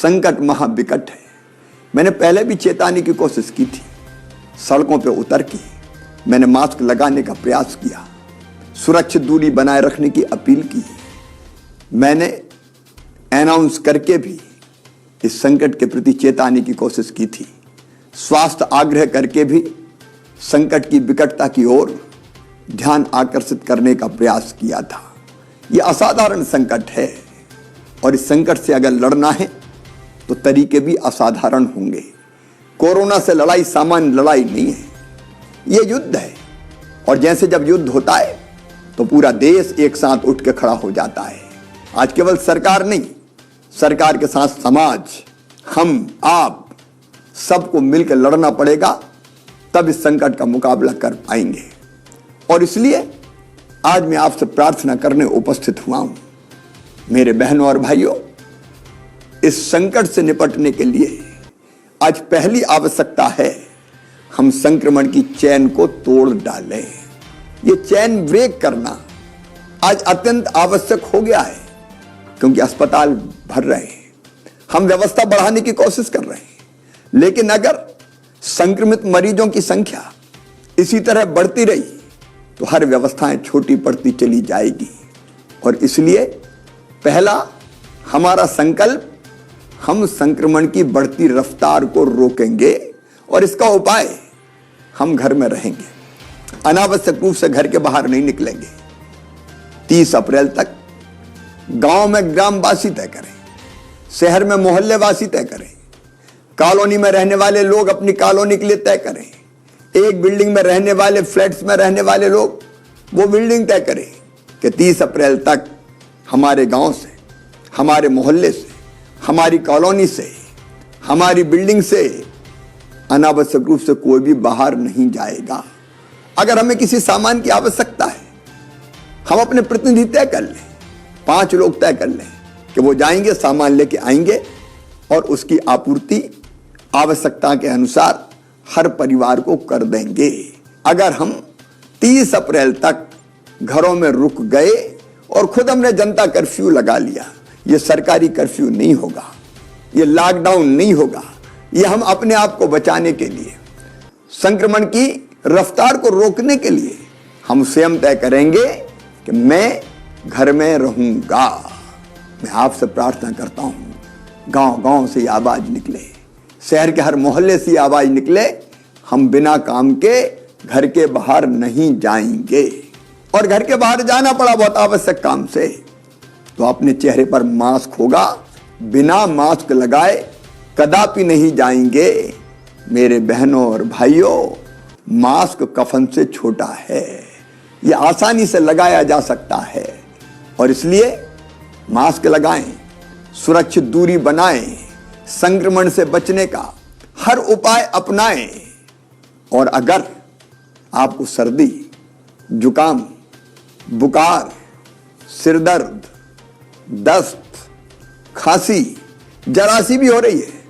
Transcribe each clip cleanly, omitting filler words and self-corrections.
संकट महाविकट है। मैंने पहले भी चेताने की कोशिश की थी, सड़कों पे उतर के मैंने मास्क लगाने का प्रयास किया, सुरक्षित दूरी बनाए रखने की अपील की, मैंने अनाउंस करके भी इस संकट के प्रति चेताने की कोशिश की थी, स्वास्थ्य आग्रह करके भी संकट की विकटता की ओर ध्यान आकर्षित करने का प्रयास किया था। यह असाधारण संकट है और इस संकट से अगर लड़ना है तो तरीके भी असाधारण होंगे। कोरोना से लड़ाई सामान्य लड़ाई नहीं है, यह युद्ध है। और जैसे जब युद्ध होता है तो पूरा देश एक साथ उठ के खड़ा हो जाता है। आज केवल सरकार नहीं, सरकार के साथ समाज, हम आप सबको मिलकर लड़ना पड़ेगा, तब इस संकट का मुकाबला कर पाएंगे। और इसलिए आज मैं आपसे प्रार्थना करने उपस्थित हुआ हूं। मेरे बहनों और भाइयों, इस संकट से निपटने के लिए आज पहली आवश्यकता है हम संक्रमण की चेन को तोड़ डालें। ये चेन ब्रेक करना आज अत्यंत आवश्यक हो गया है, क्योंकि अस्पताल भर रहे हैं, हम व्यवस्था बढ़ाने की कोशिश कर रहे हैं, लेकिन अगर संक्रमित मरीजों की संख्या इसी तरह बढ़ती रही तो हर व्यवस्थाएं छोटी पड़ती चली जाएगी। और इसलिए पहला हमारा संकल्प, हम संक्रमण की बढ़ती रफ्तार को रोकेंगे और इसका उपाय हम घर में रहेंगे, अनावश्यक रूप से घर के बाहर नहीं निकलेंगे। 30 अप्रैल तक गांव में ग्रामवासी तय करें, शहर में मोहल्लेवासी तय करें, कॉलोनी में रहने वाले लोग अपनी कॉलोनी के लिए तय करें, एक बिल्डिंग में रहने वाले, फ्लैट्स में रहने वाले लोग वो बिल्डिंग तय करें कि 30 अप्रैल तक हमारे गांव से, हमारे मोहल्ले से, हमारी कॉलोनी से, हमारी बिल्डिंग से अनावश्यक रूप से कोई भी बाहर नहीं जाएगा। अगर हमें किसी सामान की आवश्यकता है, हम अपने प्रतिनिधि तय कर लें, 5 लोग तय कर लें कि वो जाएंगे, सामान लेके आएंगे और उसकी आपूर्ति आवश्यकता के अनुसार हर परिवार को कर देंगे। अगर हम 30 अप्रैल तक घरों में रुक गए और खुद हमने जनता कर्फ्यू लगा लिया, ये सरकारी कर्फ्यू नहीं होगा, ये लॉकडाउन नहीं होगा, ये हम अपने आप को बचाने के लिए, संक्रमण की रफ्तार को रोकने के लिए हम स्वयं तय करेंगे कि मैं घर में रहूंगा। मैं आपसे प्रार्थना करता हूं, गांव-गांव से ये आवाज निकले, शहर के हर मोहल्ले से आवाज निकले, हम बिना काम के घर के बाहर नहीं जाएंगे। और घर के बाहर जाना पड़ा बहुत आवश्यक काम से तो अपने चेहरे पर मास्क होगा, बिना मास्क लगाए कदापि नहीं जाएंगे। मेरे बहनों और भाइयों, मास्क कफन से छोटा है, यह आसानी से लगाया जा सकता है और इसलिए मास्क लगाएं, सुरक्षित दूरी बनाएं, संक्रमण से बचने का हर उपाय अपनाएं। और अगर आपको सर्दी, जुकाम, बुखार, सिरदर्द, दस्त, खांसी जरा सी भी हो रही है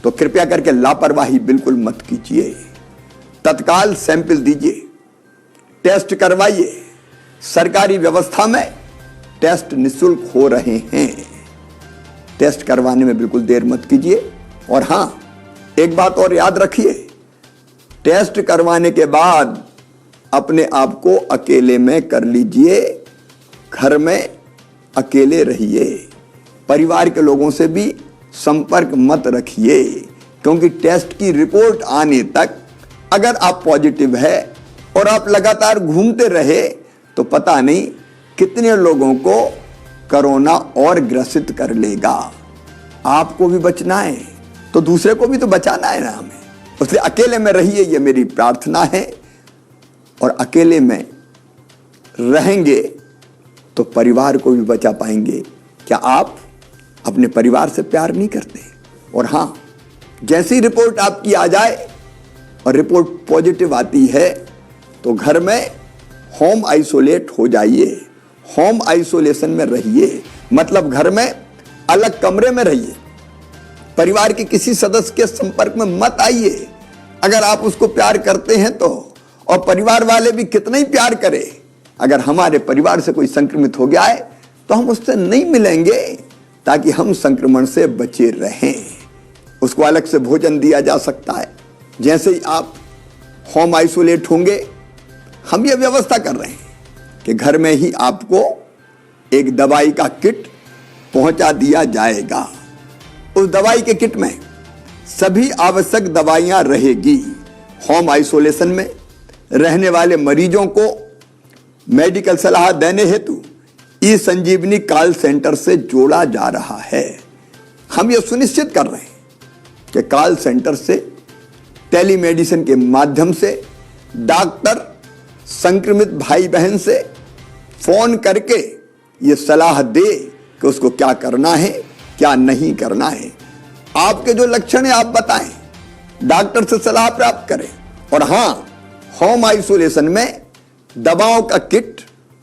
तो कृपया करके लापरवाही बिल्कुल मत कीजिए। तत्काल सैंपल दीजिए, टेस्ट करवाइए। सरकारी व्यवस्था में टेस्ट निःशुल्क हो रहे हैं, टेस्ट करवाने में बिल्कुल देर मत कीजिए। और हां, एक बात और याद रखिए, टेस्ट करवाने के बाद अपने आप को अकेले में कर लीजिए, घर में अकेले रहिए, परिवार के लोगों से भी संपर्क मत रखिए, क्योंकि टेस्ट की रिपोर्ट आने तक अगर आप पॉजिटिव है और आप लगातार घूमते रहे तो पता नहीं कितने लोगों को कोरोना और ग्रसित कर लेगा। आपको भी बचना है तो दूसरे को भी तो बचाना है ना हमें, इसलिए अकेले में रहिए, ये मेरी प्रार्थना है। और अकेले में रहेंगे तो परिवार को भी बचा पाएंगे। क्या आप अपने परिवार से प्यार नहीं करते? और हां, जैसी रिपोर्ट आपकी आ जाए और रिपोर्ट पॉजिटिव आती है तो घर में होम आइसोलेट हो जाइए, होम आइसोलेशन में रहिए, मतलब घर में अलग कमरे में रहिए, परिवार के किसी सदस्य के संपर्क में मत आइए। अगर आप उसको प्यार करते हैं तो, और परिवार वाले भी कितना ही प्यार करें, अगर हमारे परिवार से कोई संक्रमित हो गया है तो हम उससे नहीं मिलेंगे, ताकि हम संक्रमण से बचे रहें। उसको अलग से भोजन दिया जा सकता है। जैसे ही आप होम आइसोलेट होंगे, हम ये व्यवस्था कर रहे हैं कि घर में ही आपको एक दवाई का किट पहुंचा दिया जाएगा। उस दवाई के किट में सभी आवश्यक दवाइयां रहेगी। होम आइसोलेशन में रहने वाले मरीजों को मेडिकल सलाह देने हेतु ई संजीवनी कॉल सेंटर से जोड़ा जा रहा है। हम ये सुनिश्चित कर रहे हैं कि कॉल सेंटर से टेलीमेडिसिन के माध्यम से डॉक्टर संक्रमित भाई बहन से फोन करके ये सलाह दे कि उसको क्या करना है, क्या नहीं करना है। आपके जो लक्षण है आप बताएं, डॉक्टर से सलाह प्राप्त करें। और हां, होम आइसोलेशन में दवाओं का किट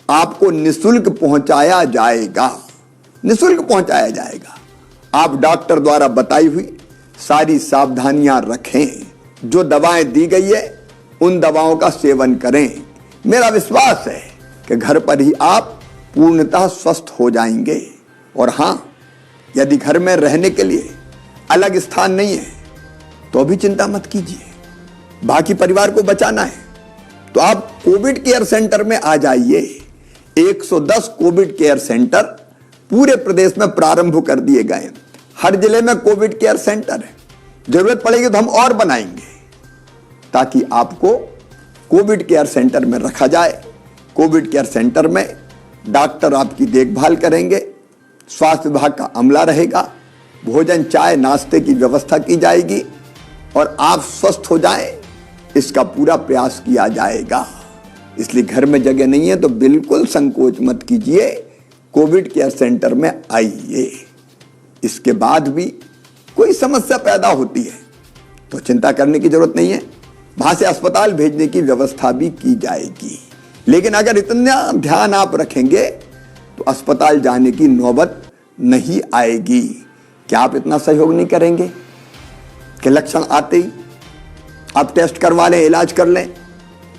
आपको निःशुल्क पहुंचाया जाएगा। निःशुल्क पहुंचाया जाएगा। आप डॉक्टर द्वारा बताई हुई सारी सावधानियां रखें। जो दवाएं दी गई है उन दवाओं का सेवन करें। मेरा विश्वास है कि घर पर ही आप पूर्णतः स्वस्थ हो जाएंगे। और हां, यदि घर में रहने के लिए अलग स्थान नहीं है तो भी चिंता मत कीजिए। बाकी परिवार को बचाना है तो आप कोविड केयर सेंटर में आ जाइए। 110 कोविड केयर सेंटर पूरे प्रदेश में प्रारंभ कर दिए गए। हर जिले में कोविड केयर सेंटर है। जरूरत पड़ेगी तो हम और बनाएंगे ताकि आपको कोविड केयर सेंटर में रखा जाए। कोविड केयर सेंटर में डॉक्टर आपकी देखभाल करेंगे, स्वास्थ्य विभाग का अमला रहेगा, भोजन चाय नाश्ते की व्यवस्था की जाएगी और आप स्वस्थ हो जाएं, इसका पूरा प्रयास किया जाएगा। इसलिए घर में जगह नहीं है तो बिल्कुल संकोच मत कीजिए, कोविड केयर सेंटर में आइए। इसके बाद भी कोई समस्या पैदा होती है तो चिंता करने की जरूरत नहीं है, वहां से अस्पताल भेजने की व्यवस्था भी की जाएगी। लेकिन अगर इतना ध्यान आप रखेंगे तो अस्पताल जाने की नौबत नहीं आएगी। क्या आप इतना सहयोग नहीं करेंगे कि लक्षण आते ही आप टेस्ट करवा लें, इलाज कर लें,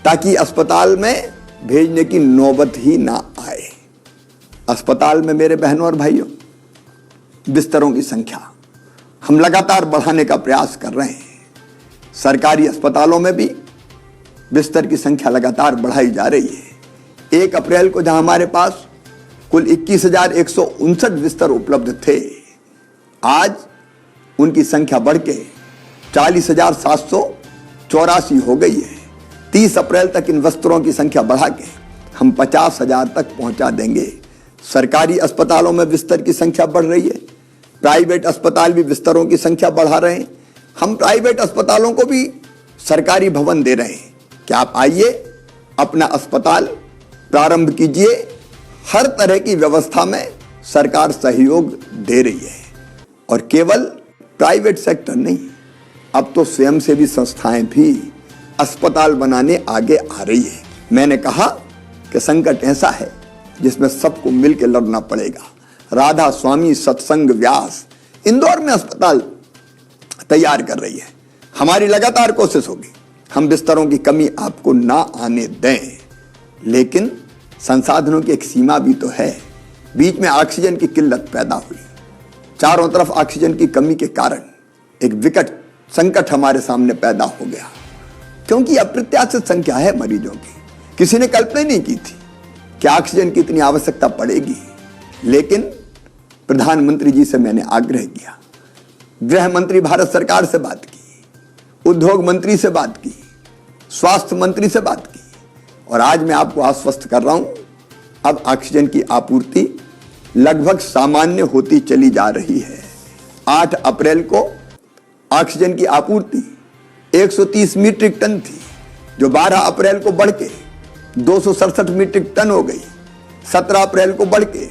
ताकि अस्पताल में भेजने की नौबत ही ना आए। अस्पताल में मेरे बहनों और भाइयों, बिस्तरों की संख्या हम लगातार बढ़ाने का प्रयास कर रहे हैं। सरकारी अस्पतालों में भी बिस्तर की संख्या लगातार बढ़ाई जा रही है। 1 अप्रैल को जहां हमारे पास कुल 21,159 बिस्तर उपलब्ध थे, आज उनकी संख्या बढ़ के 40,784 हो गई है। 30 अप्रैल तक इन बिस्तरों की संख्या बढ़ा के हम 50,000 तक पहुंचा देंगे। सरकारी अस्पतालों में बिस्तर की संख्या बढ़ रही है, प्राइवेट अस्पताल भी बिस्तरों की संख्या बढ़ा रहे हैं। हम प्राइवेट अस्पतालों को भी सरकारी भवन दे रहे हैं कि आप आइए, अपना अस्पताल प्रारंभ कीजिए। हर तरह की व्यवस्था में सरकार सहयोग दे रही है। और केवल प्राइवेट सेक्टर नहीं, अब तो स्वयंसेवी संस्थाएं भी अस्पताल बनाने आगे आ रही है। मैंने कहा कि संकट ऐसा है जिसमें सबको मिलकर लड़ना पड़ेगा। राधा स्वामी सत्संग व्यास इंदौर में अस्पताल तैयार कर रही है। हमारी लगातार कोशिश होगी हम बिस्तरों की कमी आपको ना आने दें, लेकिन संसाधनों की एक सीमा भी तो है। बीच में ऑक्सीजन की किल्लत पैदा हुई, चारों तरफ ऑक्सीजन की कमी के कारण एक विकट संकट हमारे सामने पैदा हो गया, क्योंकि अप्रत्याशित संख्या है मरीजों की। किसी ने कल्पना नहीं की थी कि ऑक्सीजन की इतनी आवश्यकता पड़ेगी। लेकिन प्रधानमंत्री जी से मैंने आग्रह किया, गृह मंत्री भारत सरकार से बात की, उद्योग मंत्री से बात की, स्वास्थ्य मंत्री से बात की, और आज मैं आपको आश्वस्त कर रहा हूं, अब ऑक्सीजन की आपूर्ति लगभग सामान्य होती चली जा रही है। 8 अप्रैल को ऑक्सीजन की आपूर्ति 130 मीट्रिक टन थी, जो 12 अप्रैल को बढ़ के 267 मीट्रिक टन हो गई। 17 अप्रैल को बढ़ के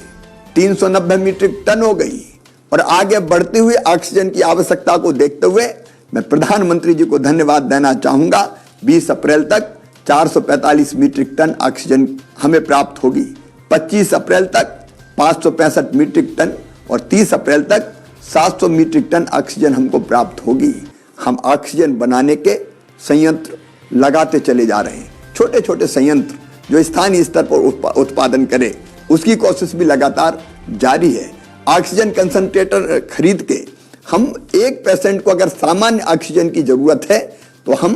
390 मीट्रिक टन हो गई। और आगे बढ़ती हुई ऑक्सीजन की आवश्यकता को देखते हुए मैं प्रधानमंत्री जी को धन्यवाद देना चाहूंगा। 20 अप्रैल तक 445 मीट्रिक टन ऑक्सीजन हमें प्राप्त होगी, 25 अप्रैल तक 565 मीट्रिक टन और 30 अप्रैल तक 700 मीट्रिक टन ऑक्सीजन हमको प्राप्त होगी। हम ऑक्सीजन बनाने के संयंत्र लगाते चले जा रहे हैं। छोटे छोटे संयंत्र जो स्थानीय स्तर पर उत्पादन करें, उसकी कोशिश भी लगातार जारी है। ऑक्सीजन कंसंट्रेटर खरीद के हम एक पेशेंट को अगर सामान्य ऑक्सीजन की जरूरत है तो हम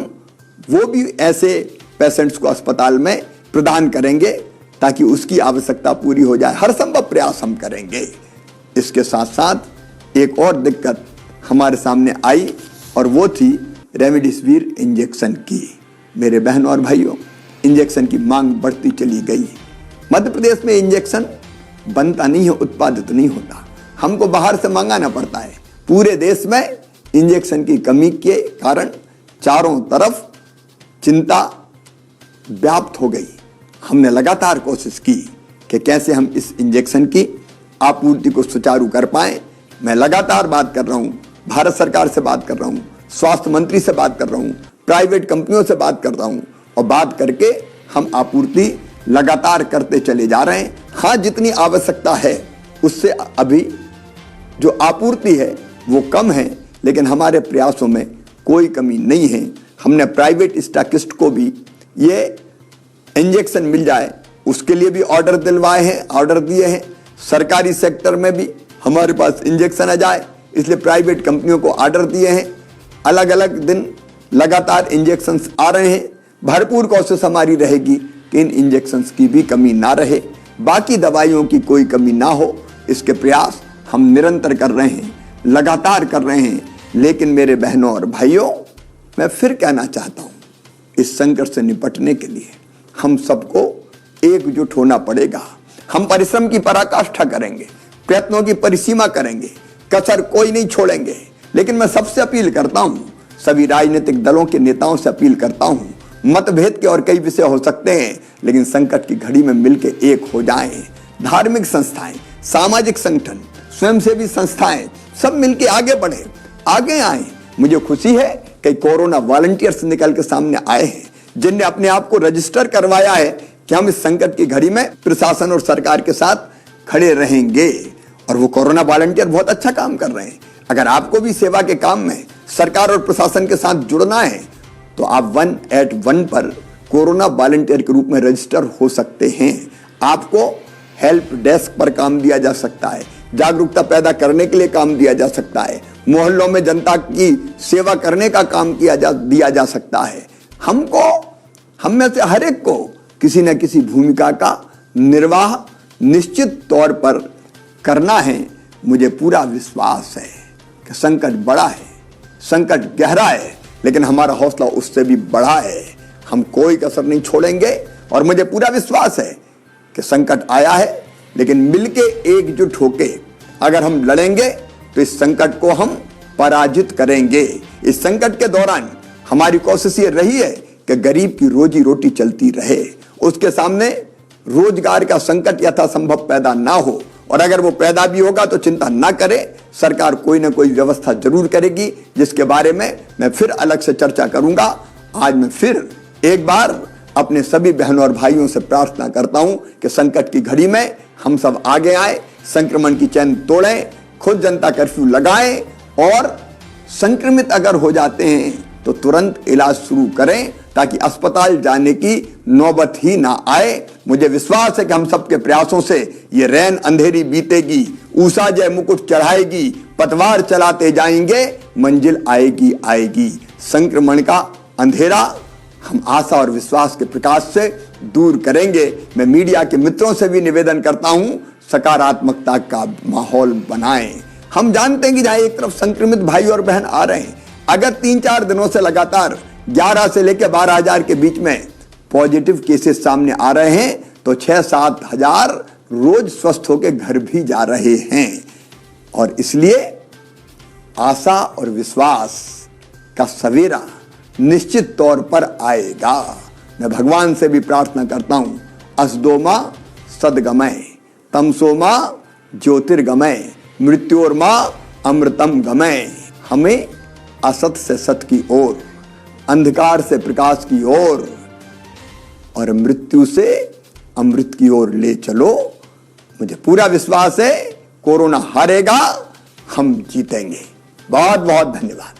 वो भी ऐसे पेशेंट्स को अस्पताल में प्रदान करेंगे ताकि उसकी आवश्यकता पूरी हो जाए। हर संभव प्रयास हम करेंगे। इसके साथ साथ एक और दिक्कत हमारे सामने आई और वो थी रेमडेसिविर इंजेक्शन की। मेरे बहनों और भाइयों, इंजेक्शन की मांग बढ़ती चली गई। मध्य प्रदेश में इंजेक्शन बनता नहीं है, उत्पादित नहीं होता, हमको बाहर से मंगाना पड़ता है। पूरे देश में इंजेक्शन की कमी के कारण चारों तरफ चिंता व्याप्त हो गई। हमने लगातार कोशिश की कि कैसे हम इस इंजेक्शन की आपूर्ति को सुचारू कर पाएं। मैं लगातार बात कर रहा हूं, भारत सरकार से बात कर रहा हूं, स्वास्थ्य मंत्री से बात कर रहा हूं, प्राइवेट कंपनियों से बात कर रहा हूं और बात करके हम आपूर्ति लगातार करते चले जा रहे हैं। हाँ, जितनी आवश्यकता है उससे अभी जो आपूर्ति है वो कम है, लेकिन हमारे प्रयासों में कोई कमी नहीं है। हमने प्राइवेट स्टॉकिस्ट को भी ये इंजेक्शन मिल जाए उसके लिए भी ऑर्डर दिलवाए हैं, ऑर्डर दिए हैं। सरकारी सेक्टर में भी हमारे पास इंजेक्शन आ जाए इसलिए प्राइवेट कंपनियों को ऑर्डर दिए हैं। अलग अलग दिन लगातार इंजेक्शंस आ रहे हैं। भरपूर कोशिश हमारी रहेगी कि इन इंजेक्शंस की भी कमी ना रहे, बाकी दवाइयों की कोई कमी ना हो। इसके प्रयास हम निरंतर कर रहे हैं, लगातार कर रहे हैं। लेकिन मेरे बहनों और भाइयों, मैं फिर कहना चाहता हूं, इस संकट से निपटने के लिए हम सबको एकजुट होना पड़ेगा। हम परिश्रम की पराकाष्ठा करेंगे, प्रयत्नों की परिसीमा करेंगे, कसर कोई नहीं छोड़ेंगे। लेकिन मैं सबसे अपील करता हूं, सभी राजनीतिक दलों के नेताओं से अपील करता हूं, मतभेद के और कई विषय हो सकते हैं लेकिन संकट की घड़ी में मिलकर एक हो जाएं। धार्मिक संस्थाएं, सामाजिक संगठन, स्वयंसेवी संस्थाएं सब मिलकर आगे बढ़े, आगे आए। मुझे खुशी है कि कोरोना वॉलंटियर्स निकल के सामने आए हैं जिनने अपने आप को रजिस्टर करवाया है कि हम इस संकट की घड़ी में प्रशासन और सरकार के साथ खड़े रहेंगे। और वो कोरोना वॉलंटियर बहुत अच्छा काम कर रहे हैं। अगर आपको भी सेवा के काम में सरकार और प्रशासन के साथ जुड़ना है तो आप 181 पर कोरोना वॉलंटियर के रूप में रजिस्टर हो सकते हैं। आपको हेल्प डेस्क पर काम दिया जा सकता है, जागरूकता पैदा करने के लिए काम दिया जा सकता है, मोहल्लों में जनता की सेवा करने का काम दिया जा सकता है। हम में से हर एक को किसी न किसी भूमिका का निर्वाह निश्चित तौर पर करना है। मुझे पूरा विश्वास है कि संकट बड़ा है, संकट गहरा है, लेकिन हमारा हौसला उससे भी बड़ा है। हम कोई कसर नहीं छोड़ेंगे और मुझे पूरा विश्वास है कि संकट आया है लेकिन मिलके एकजुट होके अगर हम लड़ेंगे तो इस संकट को हम पराजित करेंगे। इस संकट के दौरान हमारी कोशिश ये रही है कि गरीब की रोजी रोटी चलती रहे, उसके सामने रोजगार का संकट यथासंभव पैदा ना हो, और अगर वो पैदा भी होगा तो चिंता ना करे, सरकार कोई ना कोई व्यवस्था जरूर करेगी जिसके बारे में मैं फिर अलग से चर्चा करूंगा। आज मैं फिर एक बार अपने सभी बहनों और भाइयों से प्रार्थना करता हूं कि संकट की घड़ी में हम सब आगे आए, संक्रमण की चैन तोड़ें, खुद जनता कर्फ्यू लगाएं और संक्रमित अगर हो जाते हैं तो तुरंत इलाज शुरू करें ताकि अस्पताल जाने की नौबत ही ना आए। मुझे विश्वास है कि हम सबके प्रयासों से ये रैन अंधेरी बीतेगी, उषा जय मुकुट चढ़ाएगी, पतवार चलाते जाएंगे, मंजिल आएगी आएगी। संक्रमण का अंधेरा हम आशा और विश्वास के प्रकाश से दूर करेंगे। मैं मीडिया के मित्रों से भी निवेदन करता हूं, सकारात्मकता का माहौल बनाएं। हम जानते हैं कि जहां एक तरफ संक्रमित भाई और बहन आ रहे हैं, अगर 3-4 दिनों से लगातार 11 से लेकर 12,000 के बीच में पॉजिटिव केसेस सामने आ रहे हैं तो 6-7 हजार रोज स्वस्थ होकर घर भी जा रहे हैं। और इसलिए आशा और विश्वास का सवेरा निश्चित तौर पर आएगा। मैं भगवान से भी प्रार्थना करता हूं, असदोमा सदगमय, तमसोमा ज्योतिर्गमय, मृत्योर्मा अमृतम गमय। हमें असत से सत की ओर, अंधकार से प्रकाश की ओर और मृत्यु से अमृत की ओर ले चलो। मुझे पूरा विश्वास है कोरोना हारेगा, हम जीतेंगे। बहुत बहुत धन्यवाद।